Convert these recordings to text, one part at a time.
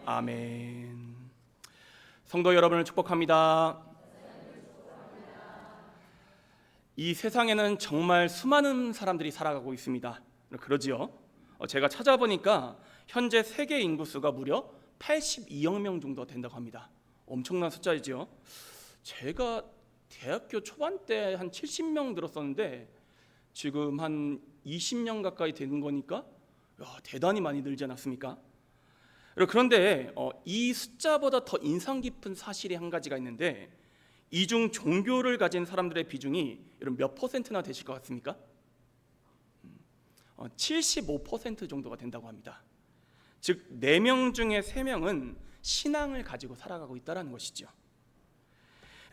아멘. 성도 여러분을 축복합니다. 이 세상에는 정말 수많은 사람들이 살아가고 있습니다. 그러지요. 제가 찾아보니까 현재 세계 인구수가 무려 82억 명 정도 된다고 합니다. 엄청난 숫자이죠. 제가 대학교 초반 때 한 70명 들었었는데 지금 한 20년 가까이 되는 거니까 대단히 많이 늘지 않았습니까? 그런데 이 숫자보다 더 인상 깊은 사실이 한 가지가 있는데, 이 중 종교를 가진 사람들의 비중이 몇 퍼센트나 되실 것 같습니까? 75% 정도가 된다고 합니다. 즉 4명 중에 3명은 신앙을 가지고 살아가고 있다는 것이죠.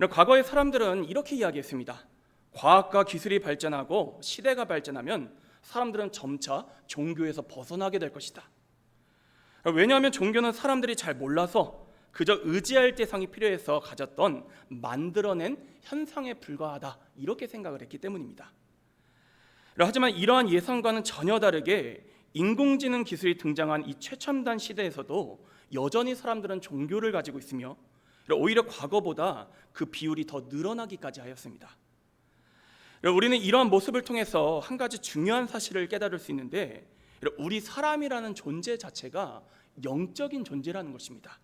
과거의 사람들은 이렇게 이야기했습니다. 과학과 기술이 발전하고 시대가 발전하면 사람들은 점차 종교에서 벗어나게 될 것이다. 왜냐하면 종교는 사람들이 잘 몰라서 그저 의지할 대상이 필요해서 가졌던 만들어낸 현상에 불과하다, 이렇게 생각을 했기 때문입니다. 하지만 이러한 예상과는 전혀 다르게 인공지능 기술이 등장한 이 최첨단 시대에서도 여전히 사람들은 종교를 가지고 있으며 오히려 과거보다 그 비율이 더 늘어나기까지 하였습니다. 우리는 이러한 모습을 통해서 한 가지 중요한 사실을 깨달을 수 있는데, 우리 사람이라는 존재 자체가 영적인 존재라는 것입니다.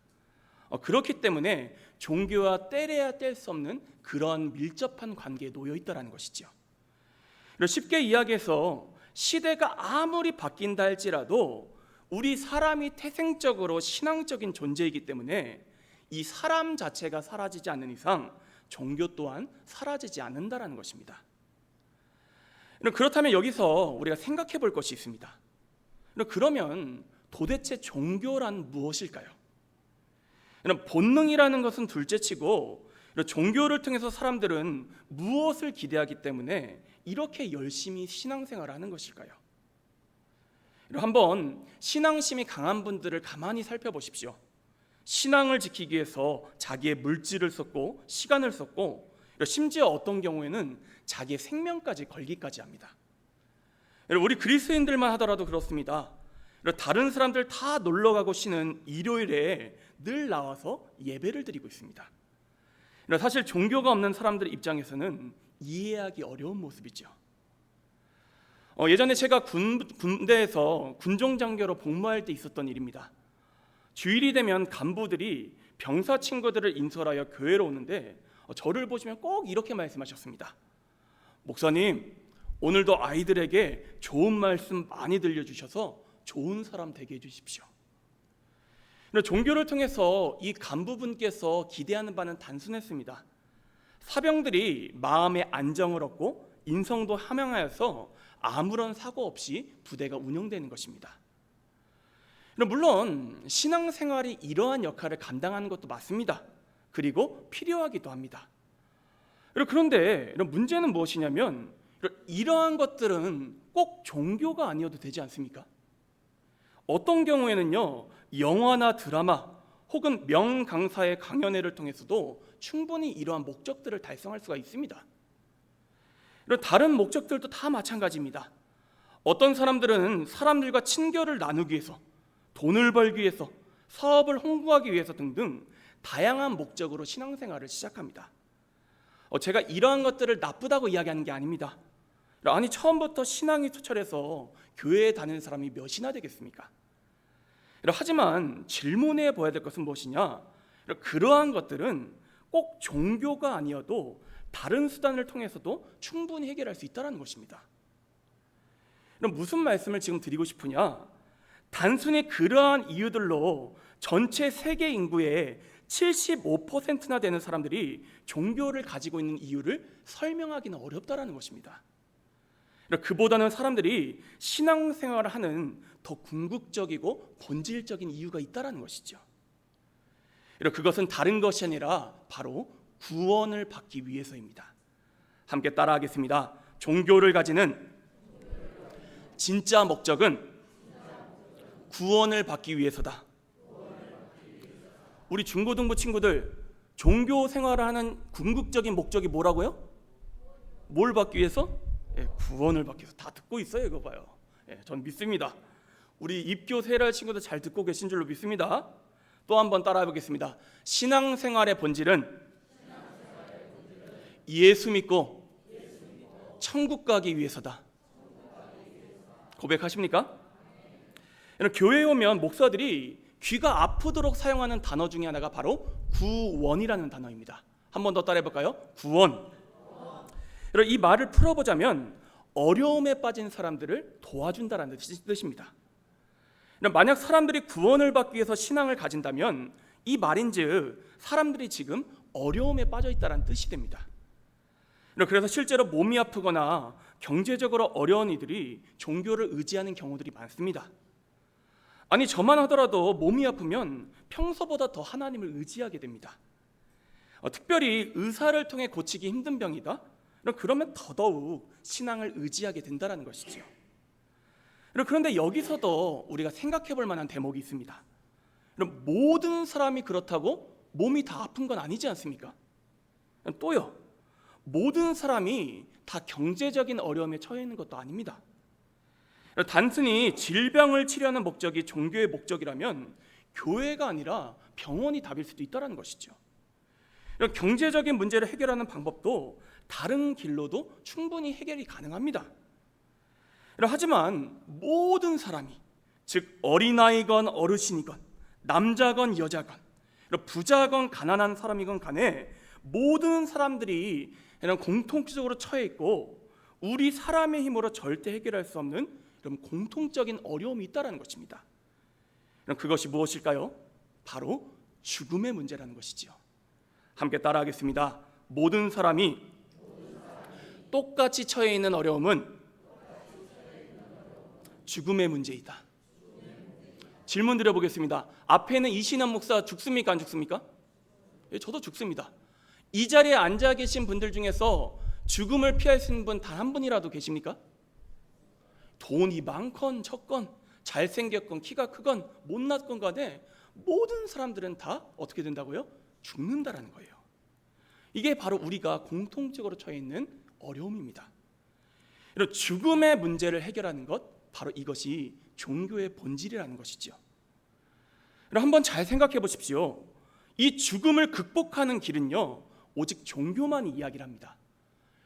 그렇기 때문에 종교와 떼려야 뗄 수 없는 그러한 밀접한 관계에 놓여 있다는 것이죠. 쉽게 이야기해서 시대가 아무리 바뀐다 할지라도 우리 사람이 태생적으로 신앙적인 존재이기 때문에 이 사람 자체가 사라지지 않는 이상 종교 또한 사라지지 않는다는 것입니다. 그렇다면 여기서 우리가 생각해 볼 것이 있습니다. 그러면 도대체 종교란 무엇일까요? 본능이라는 것은 둘째치고 종교를 통해서 사람들은 무엇을 기대하기 때문에 이렇게 열심히 신앙생활을 하는 것일까요? 한번 신앙심이 강한 분들을 가만히 살펴보십시오. 신앙을 지키기 위해서 자기의 물질을 썼고 시간을 썼고 심지어 어떤 경우에는 자기의 생명까지 걸기까지 합니다. 우리 그리스도인들만 하더라도 그렇습니다. 다른 사람들 다 놀러가고 쉬는 일요일에 늘 나와서 예배를 드리고 있습니다. 사실 종교가 없는 사람들 입장에서는 이해하기 어려운 모습이죠. 예전에 제가 군대에서 군종장교로 복무할 때 있었던 일입니다. 주일이 되면 간부들이 병사 친구들을 인솔하여 교회로 오는데 저를 보시면 꼭 이렇게 말씀하셨습니다. 목사님, 오늘도 아이들에게 좋은 말씀 많이 들려주셔서 좋은 사람 되게 해주십시오. 종교를 통해서 이 간부분께서 기대하는 바는 단순했습니다. 사병들이 마음의 안정을 얻고 인성도 함양하여서 아무런 사고 없이 부대가 운영되는 것입니다. 물론 신앙생활이 이러한 역할을 감당하는 것도 맞습니다. 그리고 필요하기도 합니다. 그런데 문제는 무엇이냐면 이러한 것들은 꼭 종교가 아니어도 되지 않습니까? 어떤 경우에는요, 영화나 드라마 혹은 명강사의 강연회를 통해서도 충분히 이러한 목적들을 달성할 수가 있습니다. 다른 목적들도 다 마찬가지입니다. 어떤 사람들은 사람들과 친교를 나누기 위해서, 돈을 벌기 위해서, 사업을 홍보하기 위해서 등등 다양한 목적으로 신앙생활을 시작합니다. 제가 이러한 것들을 나쁘다고 이야기하는 게 아닙니다. 아니, 처음부터 신앙이 투철해서 교회에 다니는 사람이 몇이나 되겠습니까? 하지만 질문해 봐야 될 것은 무엇이냐? 그러한 것들은 꼭 종교가 아니어도 다른 수단을 통해서도 충분히 해결할 수 있다는 것입니다. 무슨 말씀을 지금 드리고 싶으냐? 단순히 그러한 이유들로 전체 세계 인구의 75%나 되는 사람들이 종교를 가지고 있는 이유를 설명하기는 어렵다는 것입니다. 그보다는 사람들이 신앙생활을 하는 더 궁극적이고 본질적인 이유가 있다는 것이죠. 그것은 다른 것이 아니라 바로 구원을 받기 위해서입니다. 함께 따라하겠습니다. 종교를 가지는 진짜 목적은 구원을 받기 위해서다. 우리 중고등부 친구들, 종교 생활을 하는 궁극적인 목적이 뭐라고요? 뭘 받기 위해서? 구원을 받기 위해서. 다 듣고 있어요. 이거 봐요. 전 믿습니다. 우리 입교 세례 친구들 잘 듣고 계신 줄로 믿습니다. 또 한번 따라해 보겠습니다. 신앙생활의 본질은 예수 믿고 천국 가기 위해서다. 고백하십니까? 교회에 오면 목사들이 귀가 아프도록 사용하는 단어 중에 하나가 바로 구원이라는 단어입니다. 한 번 더 따라해 볼까요? 구원. 이 말을 풀어보자면 어려움에 빠진 사람들을 도와준다는 뜻입니다. 만약 사람들이 구원을 받기 위해서 신앙을 가진다면 이 말인즉 사람들이 지금 어려움에 빠져 있다는 뜻이 됩니다. 그래서 실제로 몸이 아프거나 경제적으로 어려운 이들이 종교를 의지하는 경우들이 많습니다. 아니, 저만 하더라도 몸이 아프면 평소보다 더 하나님을 의지하게 됩니다. 특별히 의사를 통해 고치기 힘든 병이다? 그러면 더더욱 신앙을 의지하게 된다는 것이죠. 그런데 여기서도 우리가 생각해 볼 만한 대목이 있습니다. 모든 사람이 그렇다고 몸이 다 아픈 건 아니지 않습니까? 또요, 모든 사람이 다 경제적인 어려움에 처해 있는 것도 아닙니다. 단순히 질병을 치료하는 목적이 종교의 목적이라면 교회가 아니라 병원이 답일 수도 있다는 것이죠. 경제적인 문제를 해결하는 방법도 다른 길로도 충분히 해결이 가능합니다. 하지만 모든 사람이, 즉 어린아이건 어르신이건 남자건 여자건 부자건 가난한 사람이건 간에 모든 사람들이 공통적으로 처해 있고 우리 사람의 힘으로 절대 해결할 수 없는 이런 공통적인 어려움이 있다는 것입니다. 그것이 무엇일까요? 바로 죽음의 문제라는 것이지요. 함께 따라하겠습니다. 모든 사람이 똑같이 처해 있는 어려움은 죽음의 문제이다. 질문 드려보겠습니다. 앞에 있는 이신환 목사 죽습니까? 안 죽습니까? 예, 저도 죽습니다. 이 자리에 앉아 계신 분들 중에서 죽음을 피할 수 있는 분 단 한 분이라도 계십니까? 돈이 많건 적건 잘생겼건 키가 크건 못났건 간에 모든 사람들은 다 어떻게 된다고요? 죽는다라는 거예요. 이게 바로 우리가 공통적으로 처해 있는 어려움입니다. 이런 죽음의 문제를 해결하는 것, 바로 이것이 종교의 본질이라는 것이죠. 한번 잘 생각해 보십시오. 이 죽음을 극복하는 길은요, 오직 종교만이 이야기를 합니다.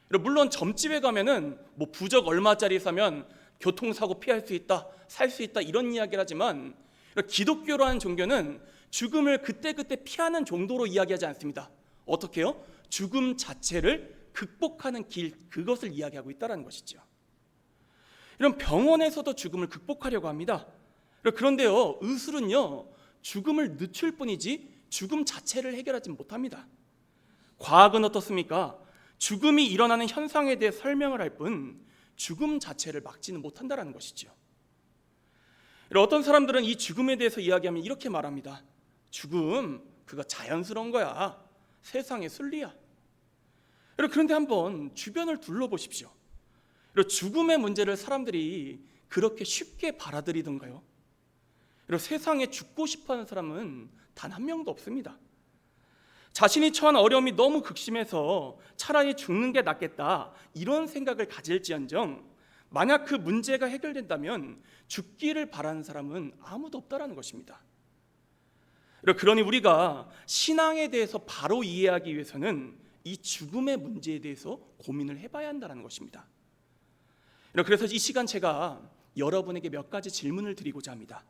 물론 점집에 가면은 뭐 부적 얼마짜리 사면 교통사고 피할 수 있다, 살 수 있다 이런 이야기를 하지만 기독교라는 종교는 죽음을 그때그때 피하는 정도로 이야기하지 않습니다. 어떻게 해요? 죽음 자체를 극복하는 길, 그것을 이야기하고 있다는 것이죠. 이런 병원에서도 죽음을 극복하려고 합니다. 그런데요, 의술은요, 죽음을 늦출 뿐이지 죽음 자체를 해결하지 못합니다. 과학은 어떻습니까? 죽음이 일어나는 현상에 대해 설명을 할 뿐 죽음 자체를 막지는 못한다는 것이죠. 어떤 사람들은 이 죽음에 대해서 이야기하면 이렇게 말합니다. 죽음, 그거 자연스러운 거야. 세상의 순리야. 그런데 한번 주변을 둘러보십시오. 죽음의 문제를 사람들이 그렇게 쉽게 받아들이던가요? 세상에 죽고 싶어하는 사람은 단 한 명도 없습니다. 자신이 처한 어려움이 너무 극심해서 차라리 죽는 게 낫겠다 이런 생각을 가질지언정 만약 그 문제가 해결된다면 죽기를 바라는 사람은 아무도 없다라는 것입니다. 그러니 우리가 신앙에 대해서 바로 이해하기 위해서는 이 죽음의 문제에 대해서 고민을 해봐야 한다는 것입니다. 그래서 이 시간 제가 여러분에게 몇 가지 질문을 드리고자 합니다.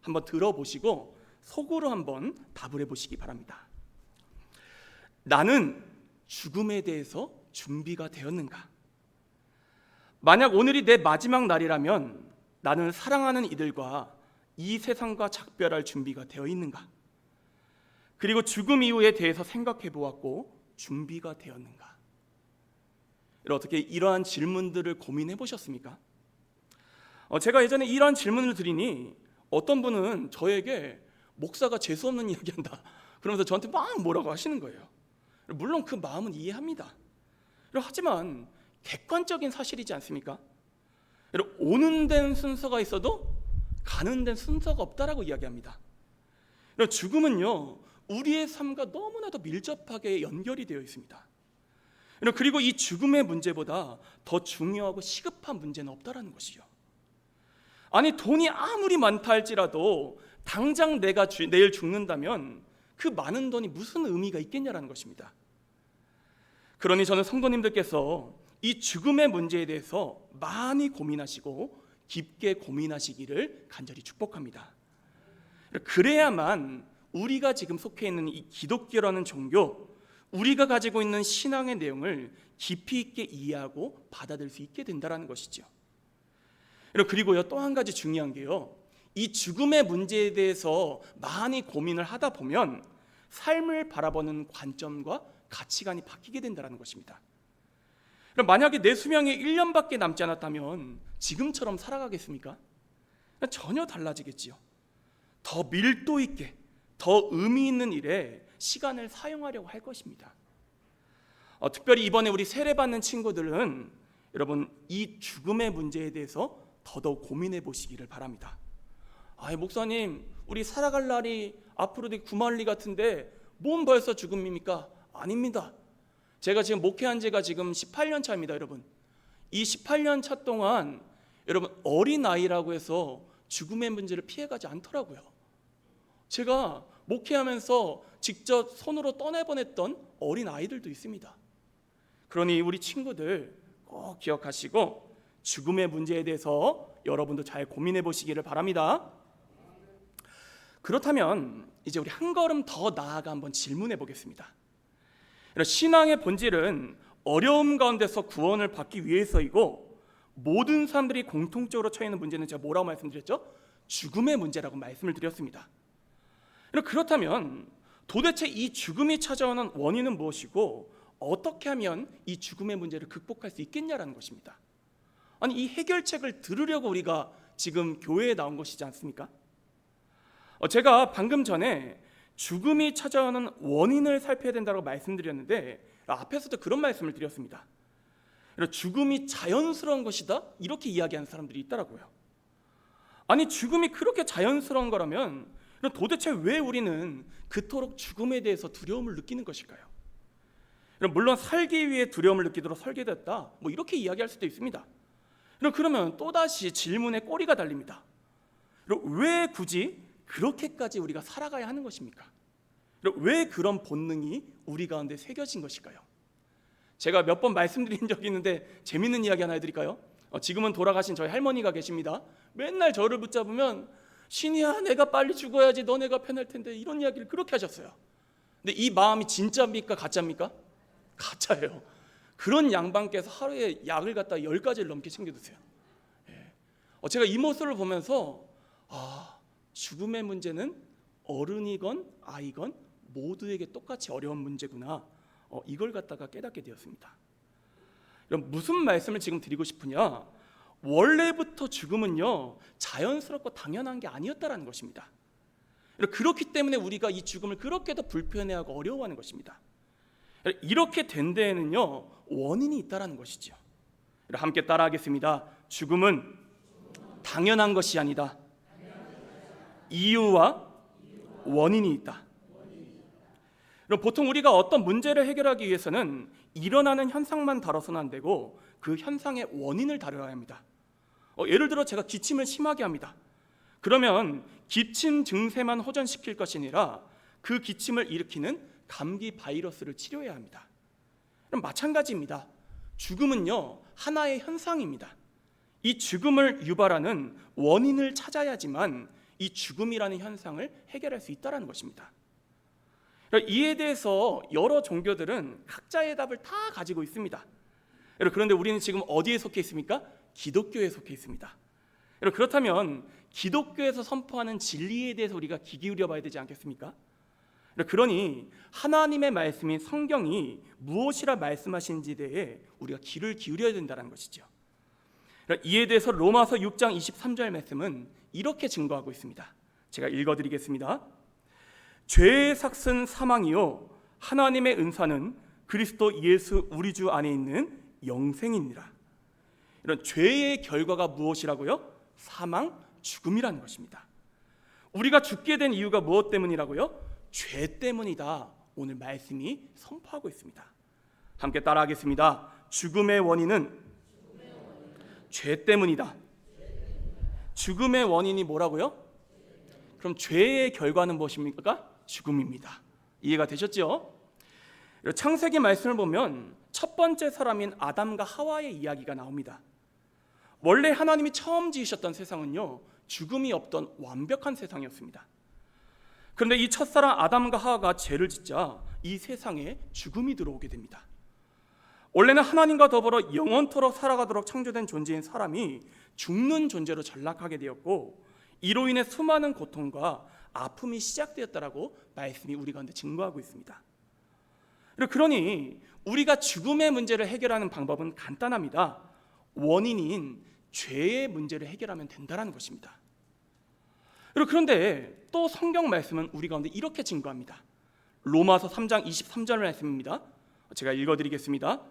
한번 들어보시고 속으로 한번 답을 해보시기 바랍니다. 나는 죽음에 대해서 준비가 되었는가? 만약 오늘이 내 마지막 날이라면 나는 사랑하는 이들과 이 세상과 작별할 준비가 되어 있는가? 그리고 죽음 이후에 대해서 생각해 보았고 준비가 되었는가? 어떻게 이러한 질문들을 고민해 보셨습니까? 제가 예전에 이러한 질문을 드리니 어떤 분은 저에게 목사가 재수없는 이야기한다 그러면서 저한테 막 뭐라고 하시는 거예요. 물론 그 마음은 이해합니다. 하지만 객관적인 사실이지 않습니까? 오는 데는 순서가 있어도 가는 데는 순서가 없다라고 이야기합니다. 죽음은요, 우리의 삶과 너무나도 밀접하게 연결이 되어 있습니다. 그리고 이 죽음의 문제보다 더 중요하고 시급한 문제는 없다라는 것이요. 아니, 돈이 아무리 많다 할지라도 당장 내가 내일 죽는다면 그 많은 돈이 무슨 의미가 있겠냐라는 것입니다. 그러니 저는 성도님들께서 이 죽음의 문제에 대해서 많이 고민하시고 깊게 고민하시기를 간절히 축복합니다. 그래야만 우리가 지금 속해 있는 이 기독교라는 종교, 우리가 가지고 있는 신앙의 내용을 깊이 있게 이해하고 받아들일 수 있게 된다는 것이죠. 그리고요, 또 한 가지 중요한 게요, 이 죽음의 문제에 대해서 많이 고민을 하다 보면 삶을 바라보는 관점과 가치관이 바뀌게 된다는 것입니다. 만약에 내 수명이 1년밖에 남지 않았다면 지금처럼 살아가겠습니까? 전혀 달라지겠지요. 더 밀도 있게, 더 의미 있는 일에 시간을 사용하려고 할 것입니다. 특별히 이번에 우리 세례받는 친구들은 여러분 이 죽음의 문제에 대해서 더더욱 고민해 보시기를 바랍니다. 목사님, 우리 살아갈 날이 앞으로 되게 구만리 같은데 뭔 벌써 죽음입니까? 아닙니다. 제가 지금 목회한 지가 지금 18년 차입니다, 여러분. 이 18년 차 동안 여러분 어린아이라고 해서 죽음의 문제를 피해가지 않더라고요. 제가 목회하면서 직접 손으로 떠내보냈던 어린아이들도 있습니다. 그러니 우리 친구들 꼭 기억하시고 죽음의 문제에 대해서 여러분도 잘 고민해 보시기를 바랍니다. 그렇다면 이제 우리 한 걸음 더 나아가 한번 질문해 보겠습니다. 신앙의 본질은 어려움 가운데서 구원을 받기 위해서이고, 모든 사람들이 공통적으로 처해 있는 문제는 제가 뭐라고 말씀드렸죠? 죽음의 문제라고 말씀을 드렸습니다. 그렇다면 도대체 이 죽음이 찾아오는 원인은 무엇이고 어떻게 하면 이 죽음의 문제를 극복할 수 있겠냐라는 것입니다. 아니, 이 해결책을 들으려고 우리가 지금 교회에 나온 것이지 않습니까? 제가 방금 전에 죽음이 찾아오는 원인을 살펴야 된다고 말씀드렸는데 앞에서도 그런 말씀을 드렸습니다. 죽음이 자연스러운 것이다, 이렇게 이야기하는 사람들이 있더라고요. 아니, 죽음이 그렇게 자연스러운 거라면 도대체 왜 우리는 그토록 죽음에 대해서 두려움을 느끼는 것일까요? 물론 살기 위해 두려움을 느끼도록 설계됐다, 이렇게 이야기할 수도 있습니다. 그러면 또다시 질문에 꼬리가 달립니다. 왜 굳이 그렇게까지 우리가 살아가야 하는 것입니까? 왜 그런 본능이 우리 가운데 새겨진 것일까요? 제가 몇 번 말씀드린 적이 있는데 재밌는 이야기 하나 해드릴까요? 지금은 돌아가신 저희 할머니가 계십니다. 맨날 저를 붙잡으면 신이야, 내가 빨리 죽어야지, 너네가 편할 텐데, 이런 이야기를 그렇게 하셨어요. 근데 이 마음이 진짜입니까? 가짜입니까? 가짜예요. 그런 양반께서 하루에 약을 갖다 10가지를 넘게 챙겨 드세요. 제가 이 모습을 보면서 죽음의 문제는 어른이건 아이건 모두에게 똑같이 어려운 문제구나, 이걸 갖다가 깨닫게 되었습니다. 그럼 무슨 말씀을 지금 드리고 싶으냐? 원래부터 죽음은요, 자연스럽고 당연한 게 아니었다라는 것입니다. 그렇기 때문에 우리가 이 죽음을 그렇게도 불편해하고 어려워하는 것입니다. 이렇게 된 데에는요, 원인이 있다라는 것이죠. 함께 따라하겠습니다. 죽음은 당연한 것이 아니다. 이유와 원인이 있다. 보통 우리가 어떤 문제를 해결하기 위해서는 일어나는 현상만 다뤄서는 안 되고 그 현상의 원인을 다뤄야 합니다. 예를 들어 제가 기침을 심하게 합니다. 그러면 기침 증세만 호전시킬 것이 아니라 그 기침을 일으키는 감기 바이러스를 치료해야 합니다. 그럼 마찬가지입니다. 죽음은요, 하나의 현상입니다. 이 죽음을 유발하는 원인을 찾아야지만 이 죽음이라는 현상을 해결할 수 있다는 것입니다. 이에 대해서 여러 종교들은 각자의 답을 다 가지고 있습니다. 그런데 우리는 지금 어디에 속해 있습니까? 기독교에 속해 있습니다. 그렇다면 기독교에서 선포하는 진리에 대해서 우리가 귀 기울여 봐야 되지 않겠습니까? 그러니 하나님의 말씀인 성경이 무엇이라 말씀하시는지에 대해 우리가 귀를 기울여야 된다는 것이죠. 이에 대해서 로마서 6장 23절 말씀은 이렇게 증거하고 있습니다. 제가 읽어드리겠습니다. 죄의 삭은 사망이요 하나님의 은사는 그리스도 예수 우리 주 안에 있는 영생이니라. 이런 죄의 결과가 무엇이라고요? 사망, 죽음이라는 것입니다. 우리가 죽게 된 이유가 무엇 때문이라고요? 죄 때문이다. 오늘 말씀이 선포하고 있습니다. 함께 따라하겠습니다. 죽음의 원인은 죄 때문이다. 죽음의 원인이 뭐라고요? 그럼 죄의 결과는 무엇입니까? 죽음입니다. 이해가 되셨죠? 창세기 말씀을 보면 첫 번째 사람인 아담과 하와의 이야기가 나옵니다. 원래 하나님이 처음 지으셨던 세상은요, 죽음이 없던 완벽한 세상이었습니다. 그런데 이 첫사람 아담과 하와가 죄를 짓자 이 세상에 죽음이 들어오게 됩니다. 원래는 하나님과 더불어 영원토록 살아가도록 창조된 존재인 사람이 죽는 존재로 전락하게 되었고, 이로 인해 수많은 고통과 아픔이 시작되었다라고 말씀이 우리 가운데 증거하고 있습니다. 그러니 우리가 죽음의 문제를 해결하는 방법은 간단합니다. 원인인 죄의 문제를 해결하면 된다는 것입니다. 그런데 또 성경 말씀은 우리 가운데 이렇게 증거합니다. 로마서 3장 23절 말씀입니다. 제가 읽어드리겠습니다.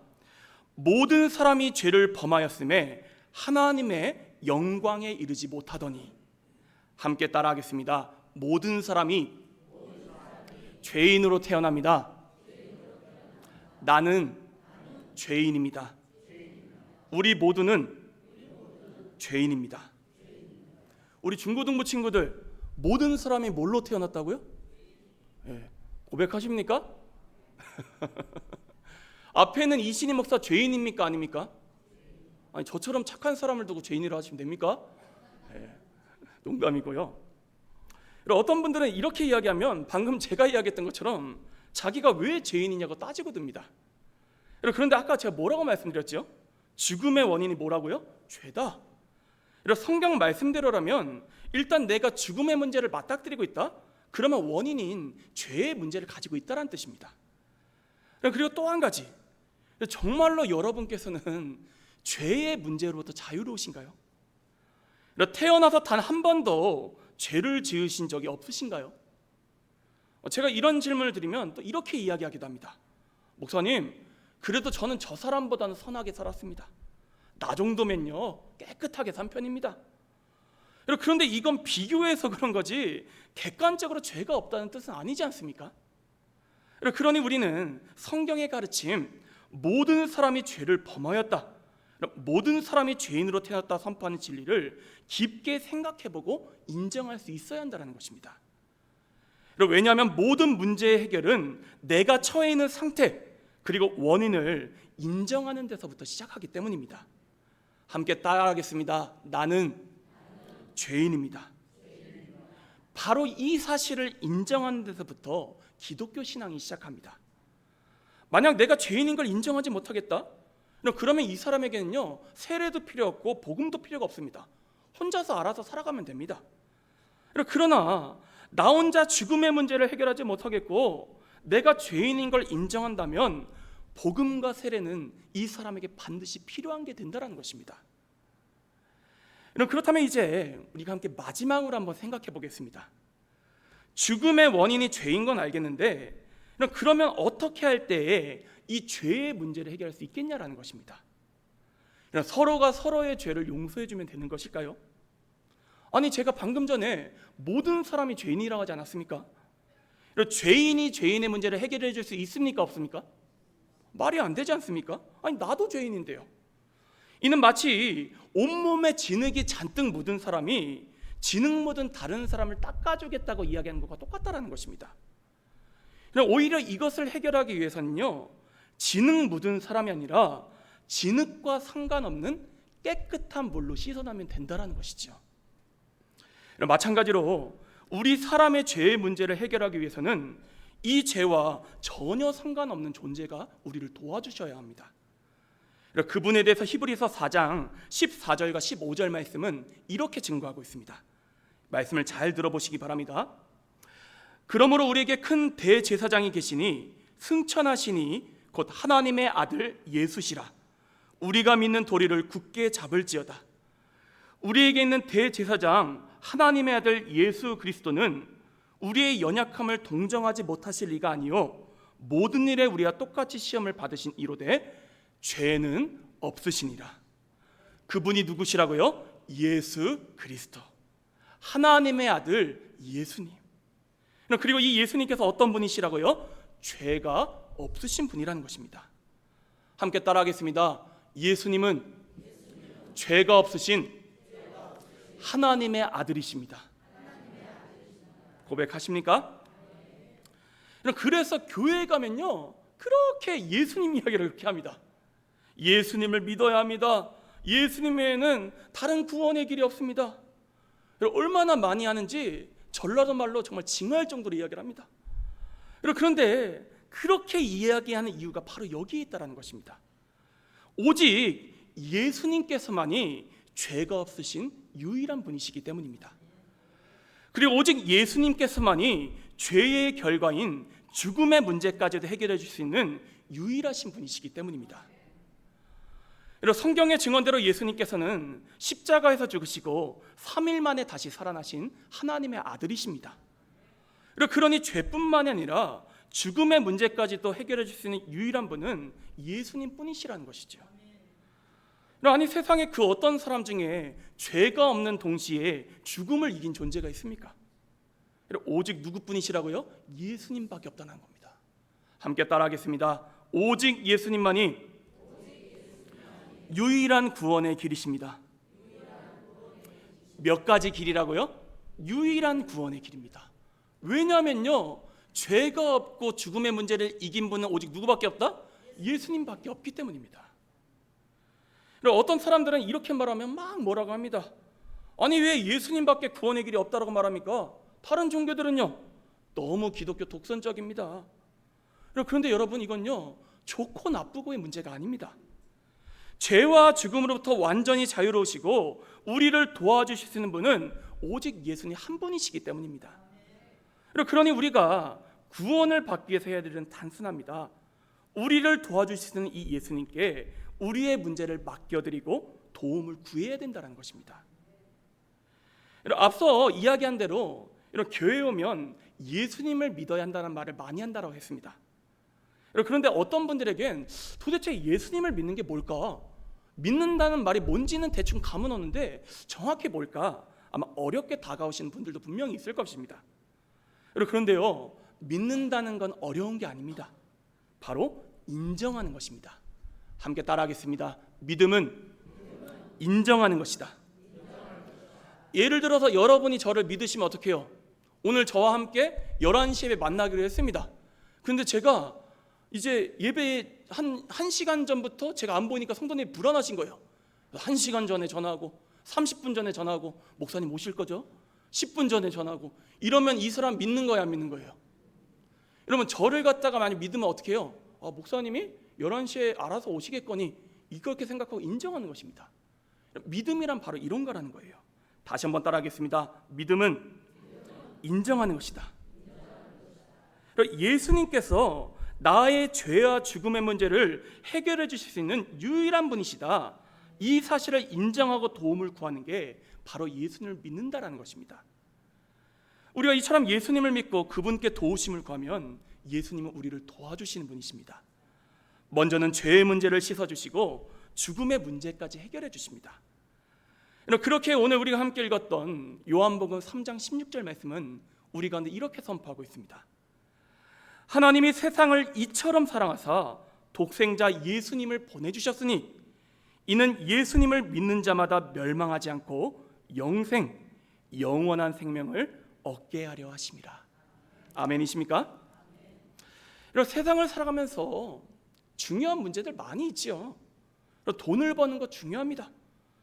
모든 사람이 죄를 범하였음에 하나님의 영광에 이르지 못하더니. 함께 따라하겠습니다. 모든 사람이 죄인으로 태어납니다. 나는 죄인입니다. 우리 모두는 죄인입니다. 우리 중고등부 친구들, 모든 사람이 뭘로 태어났다고요? 네. 고백하십니까? 앞에는 이신희 목사 죄인입니까? 아닙니까? 아니, 저처럼 착한 사람을 두고 죄인이라 하시면 됩니까? 네. 농담이고요. 어떤 분들은 이렇게 이야기하면 방금 제가 이야기했던 것처럼 자기가 왜 죄인이냐고 따지고 듭니다. 그런데 아까 제가 뭐라고 말씀드렸죠? 죽음의 원인이 뭐라고요? 죄다. 성경 말씀대로라면 일단 내가 죽음의 문제를 맞닥뜨리고 있다? 그러면 원인인 죄의 문제를 가지고 있다는 뜻입니다. 그리고 또 한 가지, 정말로 여러분께서는 죄의 문제로부터 자유로우신가요? 태어나서 단 한 번도 죄를 지으신 적이 없으신가요? 제가 이런 질문을 드리면 또 이렇게 이야기하기도 합니다. 목사님, 그래도 저는 저 사람보다는 선하게 살았습니다. 나 정도면요 깨끗하게 산 편입니다. 그런데 이건 비교해서 그런 거지 객관적으로 죄가 없다는 뜻은 아니지 않습니까? 그러니 우리는 성경의 가르침, 모든 사람이 죄를 범하였다, 모든 사람이 죄인으로 태어났다 선포하는 진리를 깊게 생각해보고 인정할 수 있어야 한다는 것입니다. 왜냐하면 모든 문제의 해결은 내가 처해 있는 상태 그리고 원인을 인정하는 데서부터 시작하기 때문입니다. 함께 따라하겠습니다. 나는 죄인입니다. 바로 이 사실을 인정하는 데서부터 기독교 신앙이 시작합니다. 만약 내가 죄인인 걸 인정하지 못하겠다? 그러면 이 사람에게는요 세례도 필요 없고 복음도 필요가 없습니다. 혼자서 알아서 살아가면 됩니다. 그러나 나 혼자 죽음의 문제를 해결하지 못하겠고 내가 죄인인 걸 인정한다면 복음과 세례는 이 사람에게 반드시 필요한 게 된다는 것입니다. 그렇다면 이제 우리가 함께 마지막으로 한번 생각해 보겠습니다. 죽음의 원인이 죄인 건 알겠는데 그러면 어떻게 할 때에 이 죄의 문제를 해결할 수 있겠냐라는 것입니다. 서로가 서로의 죄를 용서해 주면 되는 것일까요? 아니, 제가 방금 전에 모든 사람이 죄인이라고 하지 않았습니까? 죄인이 죄인의 문제를 해결해 줄 수 있습니까? 없습니까? 말이 안 되지 않습니까? 아니, 나도 죄인인데요. 이는 마치 온몸에 진흙이 잔뜩 묻은 사람이 진흙 묻은 다른 사람을 닦아주겠다고 이야기하는 것과 똑같다는 것입니다. 오히려 이것을 해결하기 위해서는요 진흙 묻은 사람이 아니라 진흙과 상관없는 깨끗한 물로 씻어나면 된다는 것이죠. 마찬가지로 우리 사람의 죄의 문제를 해결하기 위해서는 이 죄와 전혀 상관없는 존재가 우리를 도와주셔야 합니다. 그분에 대해서 히브리서 4장 14절과 15절 말씀은 이렇게 증거하고 있습니다. 말씀을 잘 들어보시기 바랍니다. 그러므로 우리에게 큰 대제사장이 계시니 승천하시니 곧 하나님의 아들 예수시라. 우리가 믿는 도리를 굳게 잡을지어다. 우리에게 있는 대제사장 하나님의 아들 예수 그리스도는 우리의 연약함을 동정하지 못하실 리가 아니요 모든 일에 우리와 똑같이 시험을 받으신 이로되 죄는 없으시니라. 그분이 누구시라고요? 예수 그리스도, 하나님의 아들 예수님. 그리고 이 예수님께서 어떤 분이시라고요? 죄가 없으신 분이라는 것입니다. 함께 따라하겠습니다. 예수님은 죄가 없으신 하나님의 아들이십니다. 고백하십니까? 그래서 교회에 가면요 그렇게 예수님 이야기를 그렇게 합니다. 예수님을 믿어야 합니다. 예수님 외에는 다른 구원의 길이 없습니다. 얼마나 많이 하는지 전라도 말로 정말 징할 정도로 이야기를 합니다. 그런데 그렇게 이야기하는 이유가 바로 여기에 있다는 것입니다. 오직 예수님께서만이 죄가 없으신 유일한 분이시기 때문입니다. 그리고 오직 예수님께서만이 죄의 결과인 죽음의 문제까지도 해결해 줄 수 있는 유일하신 분이시기 때문입니다. 성경의 증언대로 예수님께서는 십자가에서 죽으시고 3일 만에 다시 살아나신 하나님의 아들이십니다. 그러니 죄뿐만이 아니라 죽음의 문제까지도 해결해 줄 수 있는 유일한 분은 예수님 뿐이시라는 것이죠. 아니 세상에 그 어떤 사람 중에 죄가 없는 동시에 죽음을 이긴 존재가 있습니까? 오직 누구뿐이시라고요? 예수님밖에 없다는 겁니다. 함께 따라하겠습니다. 오직 예수님만이 유일한 구원의 길이십니다. 몇 가지 길이라고요? 유일한 구원의 길입니다. 왜냐하면요 죄가 없고 죽음의 문제를 이긴 분은 오직 누구밖에 없다? 예수님밖에 없기 때문입니다. 어떤 사람들은 이렇게 말하면 막 뭐라고 합니다. 아니 왜 예수님밖에 구원의 길이 없다라고 말합니까? 다른 종교들은요 너무 기독교 독선적입니다. 그런데 여러분 이건요 좋고 나쁘고의 문제가 아닙니다. 죄와 죽음으로부터 완전히 자유로우시고 우리를 도와주실 수 있는 분은 오직 예수님 한 분이시기 때문입니다. 그러니 우리가 구원을 받기 위해서 해야 될 일은 단순합니다. 우리를 도와주실 수 있는 이 예수님께 우리의 문제를 맡겨드리고 도움을 구해야 된다는 것입니다. 앞서 이야기한 대로 이런 교회에 오면 예수님을 믿어야 한다는 말을 많이 한다고 했습니다. 그런데 어떤 분들에겐 도대체 예수님을 믿는 게 뭘까? 믿는다는 말이 뭔지는 대충 감은 오는데 정확히 뭘까? 아마 어렵게 다가오시는 분들도 분명히 있을 것입니다. 그런데요 믿는다는 건 어려운 게 아닙니다. 바로 인정하는 것입니다. 함께 따라하겠습니다. 믿음은 인정하는 것이다. 예를 들어서 여러분이 저를 믿으시면 어떻게 해요? 오늘 저와 함께 11시 예배 만나기로 했습니다. 그런데 제가 이제 예배 한 1시간 전부터 제가 안 보니까 성도님이 불안하신 거예요. 1시간 전에 전화하고 30분 전에 전화하고 목사님 오실 거죠? 10분 전에 전화하고 이러면 이 사람 믿는 거야 안 믿는 거예요? 이러면 저를 갖다가 많이 믿으면 어떻게 해요? 목사님이 11시에 알아서 오시겠거니 이렇게 생각하고 인정하는 것입니다. 믿음이란 바로 이런 거라는 거예요. 다시 한번 따라하겠습니다. 믿음은 인정하는 것이다. 예수님께서 나의 죄와 죽음의 문제를 해결해 주실 수 있는 유일한 분이시다. 이 사실을 인정하고 도움을 구하는 게 바로 예수님을 믿는다라는 것입니다. 우리가 이처럼 예수님을 믿고 그분께 도우심을 구하면 예수님은 우리를 도와주시는 분이십니다. 먼저는 죄의 문제를 씻어주시고 죽음의 문제까지 해결해 주십니다. 그렇게 오늘 우리가 함께 읽었던 요한복음 3장 16절 말씀은 우리 가운데 이렇게 선포하고 있습니다. 하나님이 세상을 이처럼 사랑하사 독생자 예수님을 보내주셨으니 이는 예수님을 믿는 자마다 멸망하지 않고 영원한 생명을 얻게 하려 하심이라. 아멘이십니까? 이런 세상을 살아가면서 중요한 문제들 많이 있지요. 돈을 버는 것 중요합니다.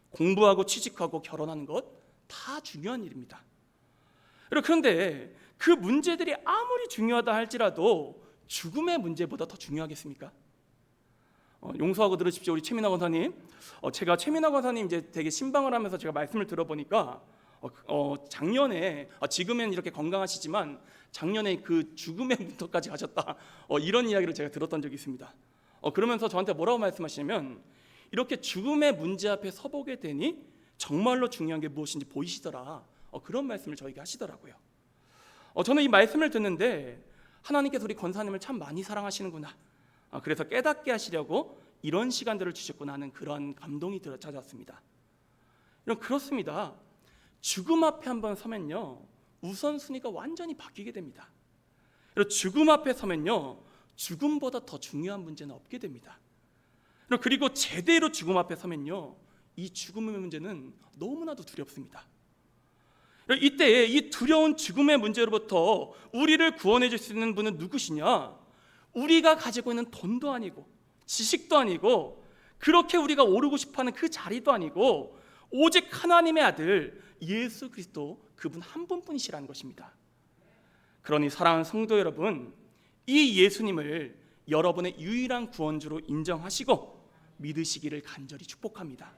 공부하고 취직하고 결혼하는 것 다 중요한 일입니다. 그런데 그 문제들이 아무리 중요하다 할지라도 죽음의 문제보다 더 중요하겠습니까? 용서하고 들으십시오. 우리 최민아 권사님. 제가 최민아 권사님 이제 되게 신방을 하면서 제가 말씀을 들어보니까 작년에 지금은 이렇게 건강하시지만 작년에 그 죽음의 문턱까지 가셨다. 이런 이야기를 제가 들었던 적이 있습니다. 그러면서 저한테 뭐라고 말씀하시냐면 이렇게 죽음의 문제 앞에 서보게 되니 정말로 중요한 게 무엇인지 보이시더라. 그런 말씀을 저에게 하시더라고요. 저는 이 말씀을 듣는데 하나님께서 우리 권사님을 참 많이 사랑하시는구나. 그래서 깨닫게 하시려고 이런 시간들을 주셨구나 하는 그런 감동이 찾아왔습니다. 그렇습니다. 죽음 앞에 한번 서면요 우선순위가 완전히 바뀌게 됩니다. 죽음 앞에 서면요 죽음보다 더 중요한 문제는 없게 됩니다. 그리고 제대로 죽음 앞에 서면요 이 죽음의 문제는 너무나도 두렵습니다. 이때에 이 두려운 죽음의 문제로부터 우리를 구원해 줄 수 있는 분은 누구시냐? 우리가 가지고 있는 돈도 아니고 지식도 아니고 그렇게 우리가 오르고 싶어하는 그 자리도 아니고 오직 하나님의 아들 예수 그리스도 그분 한 분뿐이시라는 것입니다. 그러니 사랑하는 성도 여러분, 이 예수님을 여러분의 유일한 구원주로 인정하시고 믿으시기를 간절히 축복합니다.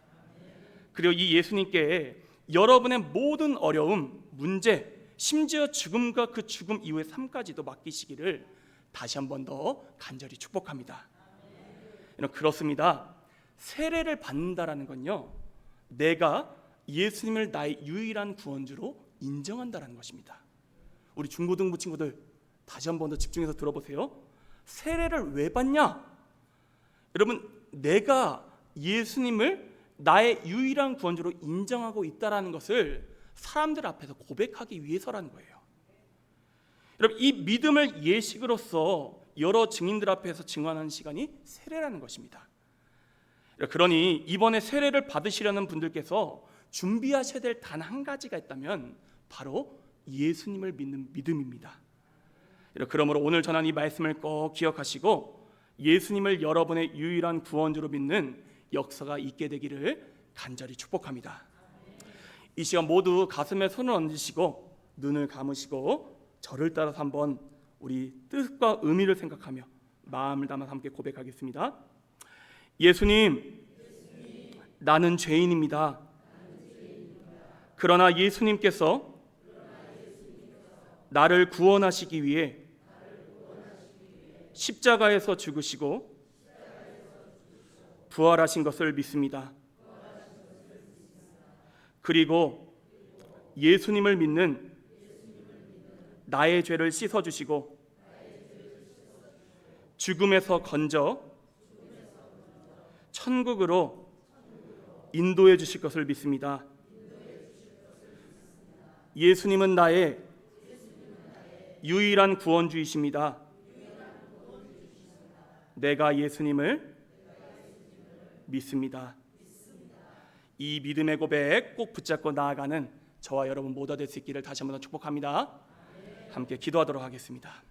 그리고 이 예수님께 여러분의 모든 어려움, 문제, 심지어 죽음과 그 죽음 이후의 삶까지도 맡기시기를 다시 한 번 더 간절히 축복합니다. 그렇습니다. 세례를 받는다라는 건요, 내가 예수님을 나의 유일한 구원주로 인정한다라는 것입니다. 우리 중고등부 친구들 다시 한 번 더 집중해서 들어보세요. 세례를 왜 받냐? 여러분, 내가 예수님을 나의 유일한 구원주로 인정하고 있다라는 것을 사람들 앞에서 고백하기 위해서라는 거예요. 여러분, 이 믿음을 예식으로서 여러 증인들 앞에서 증언하는 시간이 세례라는 것입니다. 그러니 이번에 세례를 받으시려는 분들께서 준비하셔야 될 단 한 가지가 있다면 바로 예수님을 믿는 믿음입니다. 그러므로 오늘 전한 이 말씀을 꼭 기억하시고 예수님을 여러분의 유일한 구원주로 믿는 역사가 있게 되기를 간절히 축복합니다. 이 시간 모두 가슴에 손을 얹으시고 눈을 감으시고 저를 따라서 한번 우리 뜻과 의미를 생각하며 마음을 담아 함께 고백하겠습니다. 예수님, 나는 죄인입니다. 그러나 예수님께서 나를 구원하시기 위해 십자가에서 죽으시고 부활하신 것을 믿습니다. 그리고 예수님을 믿는 나의 죄를 씻어주시고 죽음에서 건져 천국으로 인도해 주실 것을 믿습니다. 예수님은 나의 유일한 구원주이십니다. 내가 예수님을 믿습니다. 이 믿음의 고백 꼭 붙잡고 나아가는 저와 여러분 모두가 될 수 있기를 다시 한번 축복합니다. 함께 기도하도록 하겠습니다.